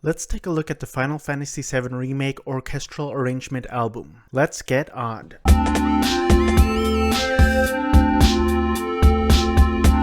Let's take a look at the Final Fantasy VII Remake Orchestral Arrangement album. Let's get odd.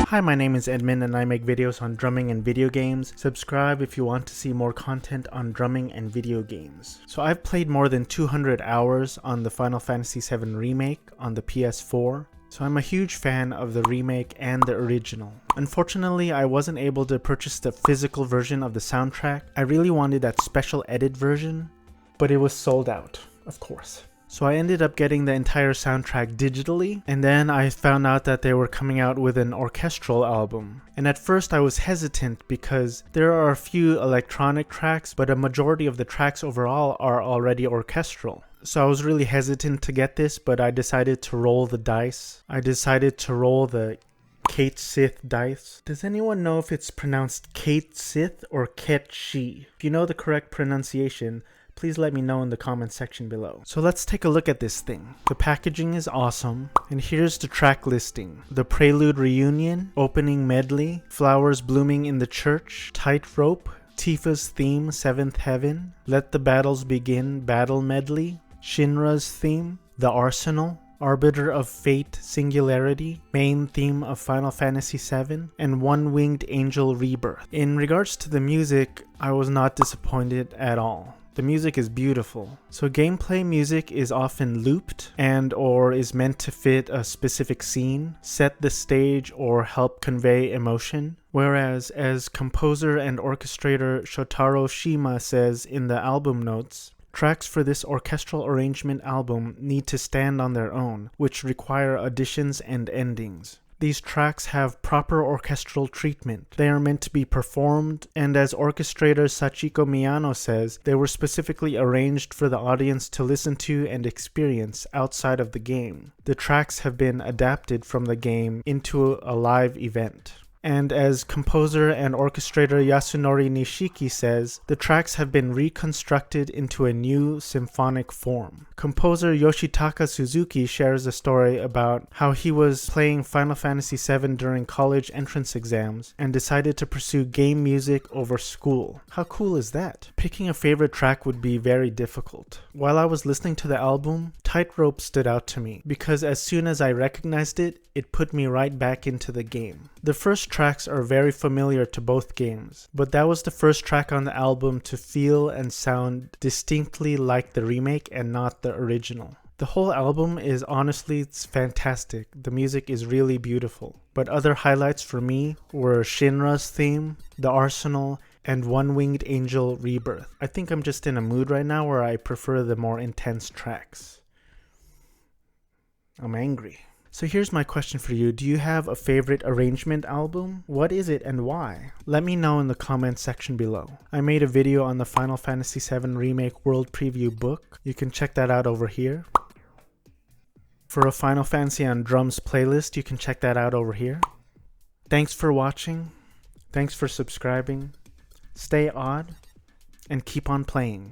Hi, my name is Edmund and I make videos on drumming and video games. Subscribe if you want to see more content on drumming and video games. So I've played more than 200 hours on the Final Fantasy VII Remake on the PS4. So I'm a huge fan of the remake and the original. Unfortunately, I wasn't able to purchase the physical version of the soundtrack. I really wanted that special edit version, but it was sold out, of course. So I ended up getting the entire soundtrack digitally, and then I found out that they were coming out with an orchestral album. And at first I was hesitant because there are a few electronic tracks, but a majority of the tracks overall are already orchestral. So I was really hesitant to get this, but I decided to roll the dice. I decided to roll the Kate Sith dice. Does anyone know if it's pronounced Kate Sith or Ket Shi? If you know the correct pronunciation, please let me know in the comment section below. So let's take a look at this thing. The packaging is awesome, and here's the track listing. The Prelude Reunion, Opening Medley, Flowers Blooming in the Church, Tightrope, Tifa's Theme, Seventh Heaven, Let the Battles Begin, Battle Medley, Shinra's Theme, The Arsenal, Arbiter of Fate, Singularity, Main Theme of Final Fantasy VII, and One Winged Angel Rebirth. In regards to the music, I was not disappointed at all. The music is beautiful. So gameplay music is often looped and or is meant to fit a specific scene, set the stage, or help convey emotion. Whereas, as composer and orchestrator Shotaro Shima says in the album notes, tracks for this orchestral arrangement album need to stand on their own, which require additions and endings. These tracks have proper orchestral treatment. They are meant to be performed, and as orchestrator Sachiko Miyano says, they were specifically arranged for the audience to listen to and experience outside of the game. The tracks have been adapted from the game into a live event. And as composer and orchestrator Yasunori Nishiki says, the tracks have been reconstructed into a new symphonic form. Composer Yoshitaka Suzuki shares a story about how he was playing Final Fantasy VII during college entrance exams and decided to pursue game music over school. How cool is that? Picking a favorite track would be very difficult. While I was listening to the album, Tightrope stood out to me because as soon as I recognized it, it put me right back into the game. The first tracks are very familiar to both games, but that was the first track on the album to feel and sound distinctly like the remake and not the original. The whole album is honestly fantastic. The music is really beautiful. But other highlights for me were Shinra's theme, The Arsenal, and One Winged Angel Rebirth. I think I'm just in a mood right now where I prefer the more intense tracks. I'm angry. So here's my question for you. Do you have a favorite arrangement album? What is it and why? Let me know in the comments section below. I made a video on the Final Fantasy VII Remake World Preview book. You can check that out over here. For a Final Fantasy on Drums playlist, you can check that out over here. Thanks for watching. Thanks for subscribing. Stay odd and keep on playing.